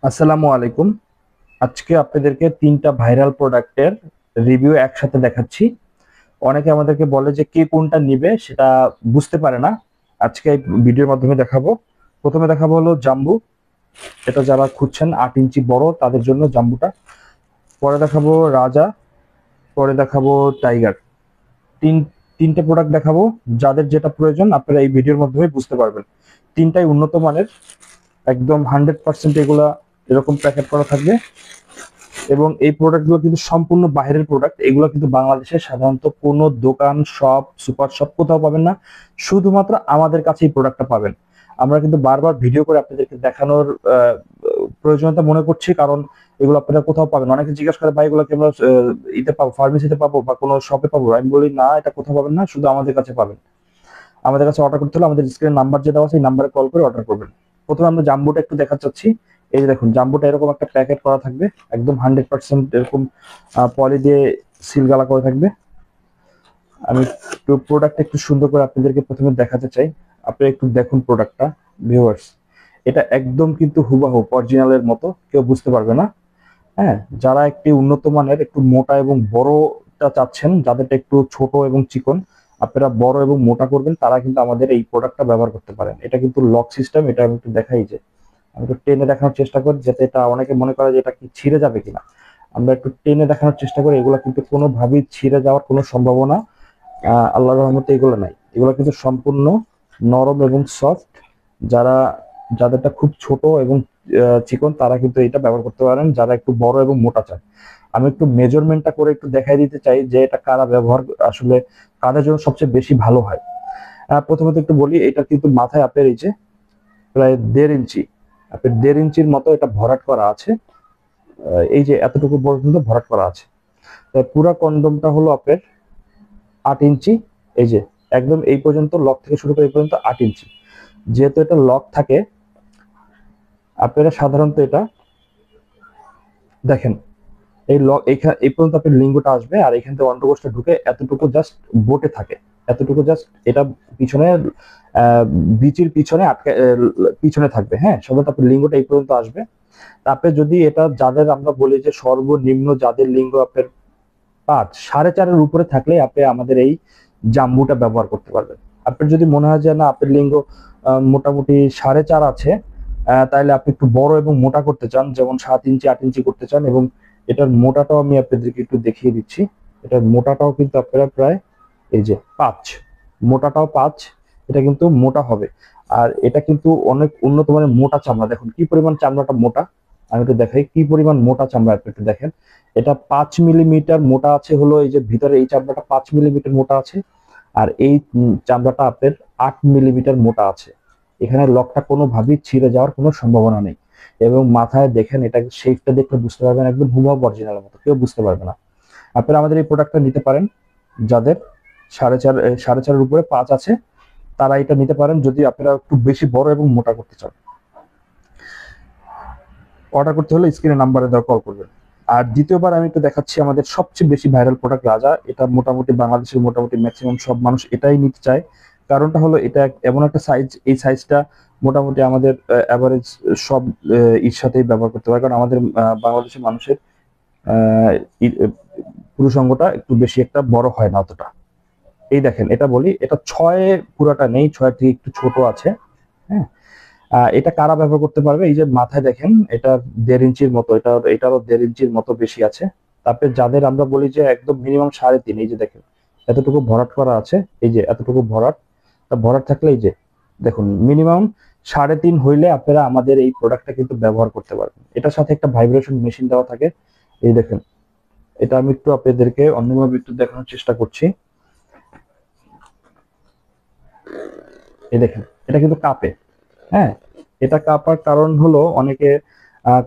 আসসালামু আলাইকুম। আজকে আপনাদেরকে তিনটা ভাইরাল প্রোডাক্টের রিভিউ একসাথে দেখাচ্ছি। অনেকে আমাদেরকে বলে যে কে কোনটা নিবে সেটা বুঝতে পারে না। আজকে এই ভিডিওর মাধ্যমে দেখাবো। প্রথমে দেখাবো হলো জাম্বু। এটা যারা খুঁজছেন 8 ইঞ্চি বড় তাদের জন্য জাম্বুটা। পরে দেখাবো রাজা। পরে দেখাবো টাইগার। তিন তিনটে প্রোডাক্ট দেখাবো। যাদের যেটা প্রয়োজন আপনারা এই ভিডিওর মাধ্যমে বুঝতে পারবেন। তিনটাই উন্নত মানের, একদম 100% এগুলা এরকম প্যাকেট করা থাকবে। এবং এই প্রোডাক্টগুলো কিন্তু সম্পূর্ণ বাইরের প্রোডাক্ট। এগুলো কিন্তু বাংলাদেশে সাধারণত কোনো দোকান, শপ, সুপার শপ কোথাও পাবেন না। শুধুমাত্র আমাদের কাছে এই প্রোডাক্টটা পাবেন। আমরা কিন্তু বারবার ভিডিও করে আপনাদেরকে দেখানোর প্রয়োজনীয়তা মনে করছি, কারণ এগুলো আপনারা কোথাও পাবেন। অনেকে জিজ্ঞাসা করে, ভাই এগুলো কি আমরা ইতে পাবো, ফার্মেসিতে পাবো বা কোনো শপে পাবো? আমি বলি না, এটা কোথাও পাবেন না, শুধু আমাদের কাছে পাবেন। আমাদের কাছে অর্ডার করতে হলে আমাদের স্ক্রিনে নাম্বার যেটা আছে এই নাম্বারে কল করে অর্ডার করবেন। প্রথমে আমরা জাম্বোটা একটু দেখা চাচ্ছি। এই যে দেখুন, জাম্বোটা এরকম একটা প্যাকেট করা থাকবে, একদম 100% এরকম পলি দিয়ে সিল গালা করে থাকবে। আমি একটু প্রোডাক্ট একটু সুন্দর করে আপনাদেরকে প্রথমে দেখাতে চাই। আপনি একটু দেখুন প্রোডাক্টটা ভিউয়ার্স। এটা একদম কিন্তু হুবাহু অরিজিনালের মতো, কেউ বুঝতে পারবে না। হ্যাঁ, যারা একটি উন্নত মানের একটু মোটা এবং বড়টা চাচ্ছেন, যাদেরটা একটু ছোট এবং চিকন, আপনারা বড় এবং মোটা করবেন, তারা কিন্তু আমাদের এই প্রোডাক্টটা ব্যবহার করতে পারেন। এটা কিন্তু লক সিস্টেম। এটা আমি একটু দেখাই, যে আমি একটু টেনে দেখানোর চেষ্টা করি, যাতে এটা অনেকে মনে করে যে এটা কি ছিঁড়ে যাবে কিনা। আমরা একটু টেনে দেখানোর চেষ্টা করি। এগুলো কিন্তু কোনোভাবেই ছিঁড়ে যাওয়ার কোনো সম্ভাবনা আল্লাহর রহমতে এগুলো নাই। এগুলো কিন্তু সম্পূর্ণ নরম এবং সফট। যারা যাদেরটা খুব ছোট এবং চিকন, তারা কিন্তু এটা ব্যবহার করতে পারেন। যারা একটু বড় এবং মোটা চায়, আমি একটু মেজারমেন্টটা করে একটু দেখাই দিতে চাই যে এটা কারা ব্যবহার আসলে কাদের জন্য সবচেয়ে বেশি ভালো হয়। প্রথমত একটু বলি, এটা কিন্তু মাথায় আপনার এই যে প্রায় 1.5 ইঞ্চি, আপনার 1.5 ইঞ্চির মতো এটা ভরাট করা আছে। এই যে এতটুকু পর্যন্ত ভরাট করা আছে। পুরা কন্ডমটা হলো আপনার 8 ইঞ্চি। এই যে একদম এই পর্যন্ত, লক থেকে শুরু করে এই পর্যন্ত 8 ইঞ্চি। যেহেতু এটা লক থাকে, আপনারা সাধারণত এটা দেখেন, এই লক এইখানে এই পর্যন্ত আপনার লিঙ্গটা আসবে, আর এখান থেকে অন্ডকোষটা ঢুকে এতটুকু জাস্ট বোটে থাকে। এতটুকু জাস্ট এটা পিছনে বিচির পিছনে আটকে পিছনে থাকবে। হ্যাঁ, সাধারণত আপনার লিঙ্গটা এই পর্যন্ত আসবে। তারপরে যদি এটা, যাদের আমরা বলি যে সর্বনিম্ন যাদের লিঙ্গ আপনার 5, 4.5-এর উপরে থাকলে আপনি আমাদের এই জাম্বুটা ব্যবহার করতে পারবেন। আপনার যদি মনে হয় যে না, আপনার লিঙ্গ মোটামুটি 4.5 আছে, তাহলে আপনি একটু বড় এবং মোটা করতে চান, যেমন 7 ইঞ্চি 8 ইঞ্চি করতে চান, এবং এটার মোটাটাও আমি আপনাদেরকে একটু দেখিয়ে দিচ্ছি। এটার মোটাটাও কিন্তু আপনারা প্রায় এই যে 5, মোটাটাও 5। এটা কিন্তু মোটা হবে। আর এটা কিন্তু অনেক উন্নত মানের মোটা চামড়া। দেখুন কি পরিমাণ চামড়াটা মোটা। আমি একটু দেখাই কি পরিমাণ মোটা চামড়া, আপনি একটু দেখেন। এটা 5 মিলিমিটার মোটা আছে, হলো এই যে ভিতরে এই চামড়াটা 5 মিলিমিটার মোটা আছে। আর এই চামড়াটা আপনার 8 মিলিমিটার মোটা আছে। এখানে লকটা কোনোভাবেই ছিঁড়ে যাওয়ার কোনো সম্ভাবনা নেই। এবং মাথায় দেখেন, এটা শেপটা দেখলে বুঝতে পারবেন, একদম হুবহু অরিজিনালের মতো, কেউ বুঝতে পারবে না। আপনারা আমাদের এই প্রোডাক্টটা নিতে পারেন। যাদের 4.5 4.5-এর উপরে 5 আছে, তারা এটা নিতে পারেন যদি আপনারা একটু বেশি বড় এবং মোটা করতে চান। অর্ডার করতে হলে স্ক্রিনে নাম্বারে দেওয়া কল করবেন। আর দ্বিতীয়বার আমি একটু দেখাচ্ছি আমাদের সবচেয়ে বেশি ভাইরাল প্রোডাক্ট রাজা। এটা মোটামুটি বাংলাদেশের মোটামুটি ম্যাক্সিমাম সব মানুষ এটাই নিতে চায়। কারণটা হলো এটা এমন একটা সাইজ, এই সাইজটা মোটামুটি আমাদের অ্যাভারেজ সব এর সাথেই ব্যবহার করতে পারে, কারণ আমাদের বাংলাদেশের মানুষের আহ, পুরুষাঙ্গটা একটু বেশি একটা বড় হয় না অতটা। এই দেখেন, এটা বলি, এটা 6 পুরাটা নেই, 6 থেকে একটু ছোট আছে। হ্যাঁ, এটা কারা ব্যবহার করতে পারবে? এই যে মাথায় দেখেন, এটা 1.5 ইঞ্চির মতো, এটারও 1.5 ইঞ্চির মতো বেশি আছে। তারপরে যাদের আমরা বলি যে একদম মিনিমাম 3.5, এই যে দেখেন এতটুকু ভরাট করা আছে। এই যে এতটুকু ভরাট, তা ভরাট থাকলে এই যে দেখুন মিনিমাম 3.5 হইলে আপনারা আমাদের এই প্রোডাক্টটা কিন্তু ব্যবহার করতে পারবেন। এটার সাথে একটা ভাইব্রেশন মেশিন দেওয়া থাকে। এই দেখেন, এটা আমি একটু আপনাদেরকে অন্যভাবে একটু দেখানোর চেষ্টা করছি। এই দেখেন, এটা কিন্তু কাঁপে। হ্যাঁ, এটা কাঁপার কারণ হলো অনেকে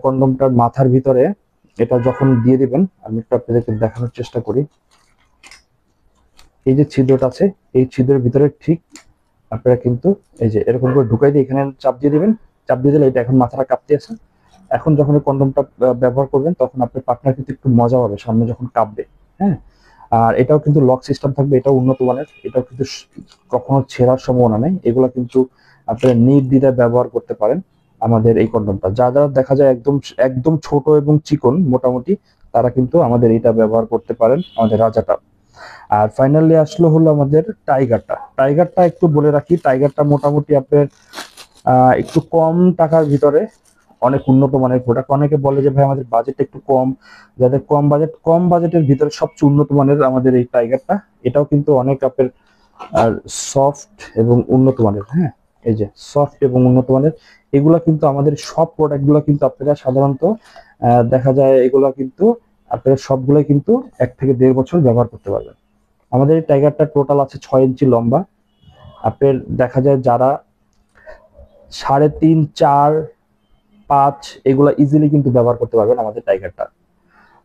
কন্ডমটার মাথার ভিতরে এটা যখন দিয়ে দিবেন, আমি একটু আপনাদেরকে দেখানোর চেষ্টা করি। এই যে ছিদ্রটা আছে, এই ছিদ্রের ভিতরে ঠিক আপনারা কিন্তু এই যে এরকম করে ঢুকাই দিয়ে এখানে চাপ দিয়ে দিবেন। চাপ দিয়ে দিলে এটা এখন মাথাটা কাঁপতে আছে। এখন যখন এই কন্ডমটা ব্যবহার করবেন, তখন আপনার পার্টনার কিন্তু একটু মজা পাবে সামনে যখন কাঁপবে। হ্যাঁ, আর এটাও কিন্তু লক সিস্টেম থাকবে, এটাও উন্নত মানের। এটাও কিন্তু কখনো ছেঁড়ার সম্ভাবনা নেই। এগুলো কিন্তু আপনারা নির্দ্বিধায় ব্যবহার করতে পারেন। আমাদের এই কন্ডমটা। যারা দেখা যায় একদম একদম ছোট এবং চিকন মোটামুটি, তারা কিন্তু আমাদের এটা ব্যবহার করতে পারেন, আমাদের রাজাটা। আর ফাইনালি আসলো হলো আমাদের টাইগারটা একটু বলে রাখি, টাইগারটা মোটামুটি আপনার একটু কম টাকার ভিতরে অনেক উন্নত মানের প্রোডাক্ট। অনেকে বলে যে ভাই আমাদের বাজেট একটু কম, যাদের কম বাজেটের ভিতরে সবচেয়ে উন্নত মানের আমাদের এই টাইগারটা। এটাও কিন্তু অনেক আপনার আর সফট এবং উন্নত মানের। হ্যাঁ, এই যে সফট এবং উন্নত মানের, এগুলা কিন্তু আমাদের সব প্রোডাক্ট গুলা কিন্তু আপনারা সাধারণত দেখা যায় এগুলা কিন্তু আপনারা সবগুলাই কিন্তু 1 থেকে 1.5 বছর ব্যবহার করতে পারবেন। আমাদের এই টাইগারটা টোটাল আছে 6 ইঞ্চি লম্বা। আপনার দেখা যায় যারা 3.5, 4, 5 এগুলা ইজিলি কিন্তু ব্যবহার করতে পারবেন আমাদের টাইগারটা।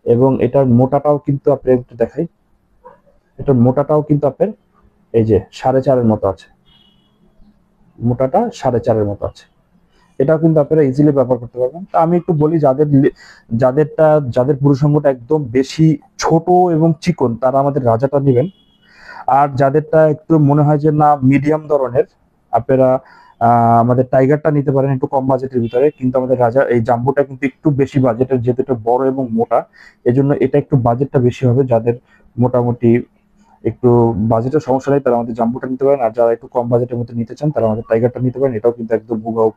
এবং এটার মোটাটাও কিন্তু আপনি একটু দেখাই, এটার মোটাটাও কিন্তু আপনার এই যে 4.5-এর মতো আছে, মোটাটা 4.5-এর মতো আছে। এটাও কিন্তু আপনারা ইজিলি ব্যবহার করতে পারবেন। তা আমি একটু বলি, যাদের পুরুষাঙ্গটা একদম বেশি ছোট এবং চিকন, তারা আমাদের রাজাটা নেবেন। আর যাদেরটা একটু মনে হয় যে না মিডিয়াম ধরনের, আপনারা আমাদের টাইগারটা নিতে পারেন একটু কম বাজেটের ভিতরে। কিন্তু আমাদের রাজা এই জাম্বোটা কিন্তু একটু বেশি বাজেটের, যেহেতু এটা বড় এবং মোটা, এজন্য এটা একটু বাজেটটা বেশি হবে। যাদের মোটামুটি একটু বাজেটের সমস্যা নেই, তারা আমাদের জাম্বোটা নিতে পারেন। আর যারা একটু কম বাজেটের মধ্যে নিতে চান, তারা আমাদের টাইগারটা নিতে পারেন। এটাও কিন্তু একদম হুবহু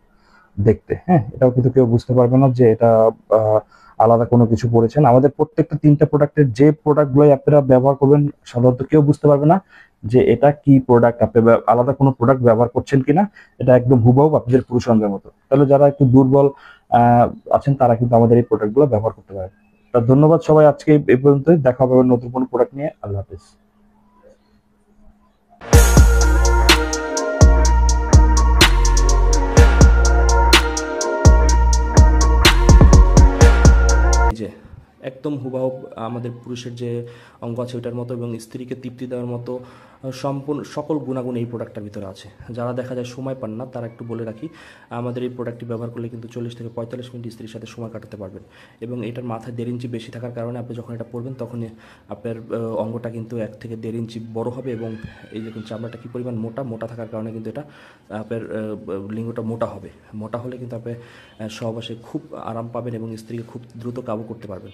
দেখতে। হ্যাঁ, এটাও কিন্তু কেউ বুঝতে পারবে না যে এটা আহ, আলাদা কোনো কিছু পড়েছেন। আমাদের প্রত্যেকটা 3টা প্রোডাক্টের যে প্রোডাক্ট গুলো আপনারা ব্যবহার করবেন, সাধারণত কেউ বুঝতে পারবে না যে এটা কি প্রোডাক্ট, আপনি আলাদা কোনো প্রোডাক্ট ব্যবহার করছেন কিনা। এটা একদম হুবহু আপনাদের পুরুষাঙ্গের মতো। তাহলে যারা একটু দুর্বল আহ আছেন, তারা কিন্তু আমাদের এই প্রোডাক্ট গুলো ব্যবহার করতে পারেন। তা ধন্যবাদ সবাই, আজকে এই পর্যন্তই। দেখা হবে আবার নতুন কোনো প্রোডাক্ট নিয়ে। আল্লাহ হাফেজ। যে একদম হুবহু আমাদের পুরুষের যে অঙ্গ আছে ওইটার মতো এবং স্ত্রীকে তৃপ্তি দেওয়ার মতো সম্পূর্ণ সকল গুণাগুণ এই প্রোডাক্টটার ভিতরে আছে। যারা দেখা যায় সময় পান না, তারা একটু বলে রাখি, আমাদের এই প্রোডাক্টটি ব্যবহার করলে কিন্তু 40 থেকে 45 মিনিট স্ত্রীর সাথে সময় কাটাতে পারবেন। এবং এটার মাথায় 1.5 ইঞ্চি বেশি থাকার কারণে আপনি যখন এটা পরবেন তখন আপনার অঙ্গটা কিন্তু 1 থেকে 1.5 ইঞ্চি বড় হবে। এবং এই দেখুন চামড়াটা কী পরিমাণ মোটা থাকার কারণে কিন্তু এটা আপনার লিঙ্গটা মোটা হলে কিন্তু আপনি সহবাসে খুব আরাম পাবেন এবং স্ত্রীকে খুব দ্রুত কাবু করতে পারবেন।